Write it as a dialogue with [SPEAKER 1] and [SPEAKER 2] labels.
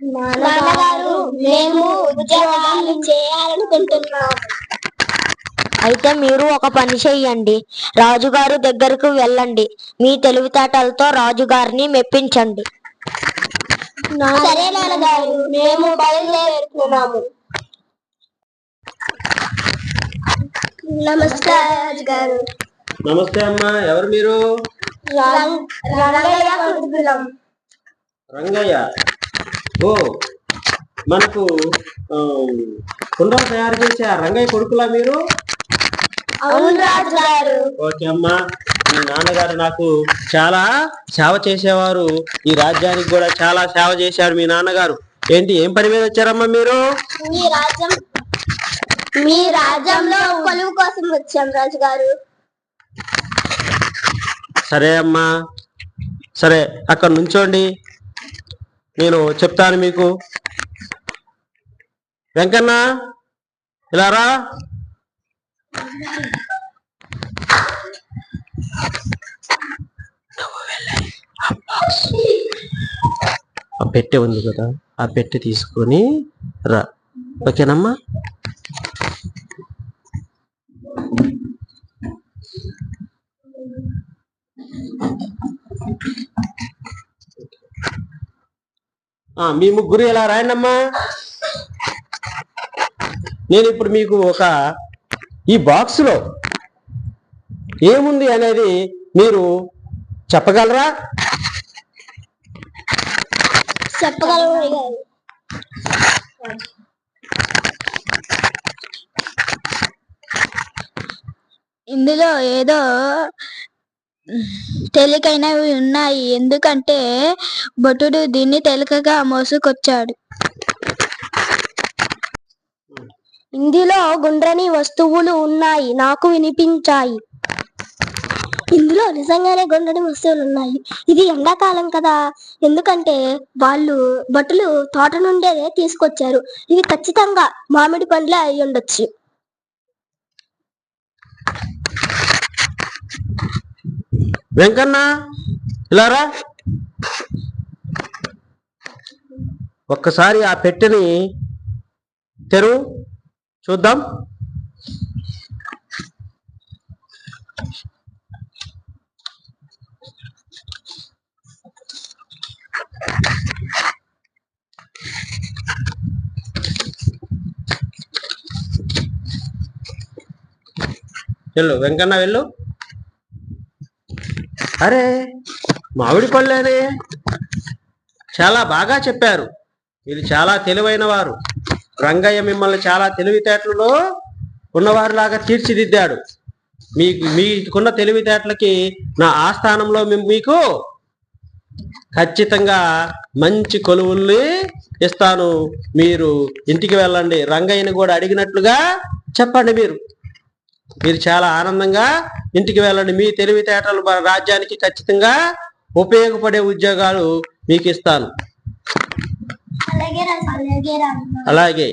[SPEAKER 1] నాన్నగారు మేము ఉద్యోగాలు చేయాలనుకుంటున్నాం.
[SPEAKER 2] అయితే మీరు ఒక పని చెయ్యండి, రాజుగారు దగ్గరకు వెళ్ళండి, మీ తెలివితేటలతో రాజుగారిని మెప్పించండి.
[SPEAKER 1] సరే నాన్నగారు, మేము బయలుదేరుతున్నాము. నమస్తే రాజుగారు.
[SPEAKER 3] నమస్తే అమ్మా, ఎవరు మీరు? రంగయ్య. ఓ, మనకు కుండలు తయారు చేసే ఆ రంగయ్య కొడుకులా మీరు?
[SPEAKER 1] అవును రాజుగారు.
[SPEAKER 3] ఓకే అమ్మా, మీ నాన్నగారు నాకు చాలా సేవ చేసేవారు, ఈ రాజ్యానికి కూడా చాలా సేవ చేశారు మీ నాన్నగారు. ఏంటి, ఏం పని మీద వచ్చారమ్మా మీరు?
[SPEAKER 1] మీ రాజ్యంలో కొలువు కోసం వచ్చాం రాజుగారు.
[SPEAKER 3] సరే అమ్మా, సరే అక్కడ నుంచోండి, నేను చెప్తాను మీకు. వెంకన్న, ఇలా రా. ఆ పెట్టె ఉంది కదా, ఆ పెట్టె తీసుకొని రా, ఓకేనమ్మా? మీ ముగ్గురు ఇలా రాయండమ్మా. నేను ఇప్పుడు మీకు ఈ బాక్స్ లో ఏముంది అనేది మీరు చెప్పగలరా?
[SPEAKER 1] చెప్పగలరు.
[SPEAKER 4] ఇందులో ఏదో తేలికైనవి ఉన్నాయి, ఎందుకంటే భటుడు దీన్ని తేలికగా మోసుకొచ్చాడు.
[SPEAKER 2] ఇందులో గుండ్రని వస్తువులు ఉన్నాయి, నాకు వినిపించాయి.
[SPEAKER 1] ఇందులో నిజంగానే గుండ్రని వస్తువులు ఉన్నాయి. ఇది ఎండాకాలం కదా, ఎందుకంటే భటులు తోట నుండే తీసుకొచ్చారు. ఇవి ఖచ్చితంగా మామిడి పండ్లే అయి ఉండొచ్చు.
[SPEAKER 3] వెంకన్న, ఇలా రా. ఒక్కసారి ఆ పెట్టెని తెరువు, చూద్దాం. వెళ్ళు వెంకన్న, వెళ్ళు. అరే, మామిడి పళ్ళేనే, చాలా బాగా చెప్పారు, మీరు చాలా తెలివైన వారు. రంగయ్య మిమ్మల్ని చాలా తెలివితేటలలో ఉన్నవారిలాగా తీర్చిదిద్దాడు. మీకున్న తెలివితేటలకి నా ఆస్థానంలో మీకు ఖచ్చితంగా మంచి కొలువుల్ని ఇస్తాను. మీరు ఇంటికి వెళ్ళండి, రంగయ్యని కూడా అడిగినట్లుగా చెప్పండి. మీరు చాలా ఆనందంగా ఇంటికి వెళ్ళండి. మీ తెలివితేటలు రాజ్యానికి ఖచ్చితంగా ఉపయోగపడే ఉద్యోగాలు మీకు ఇస్తాను.
[SPEAKER 1] అలాగే.
[SPEAKER 3] అలాగే.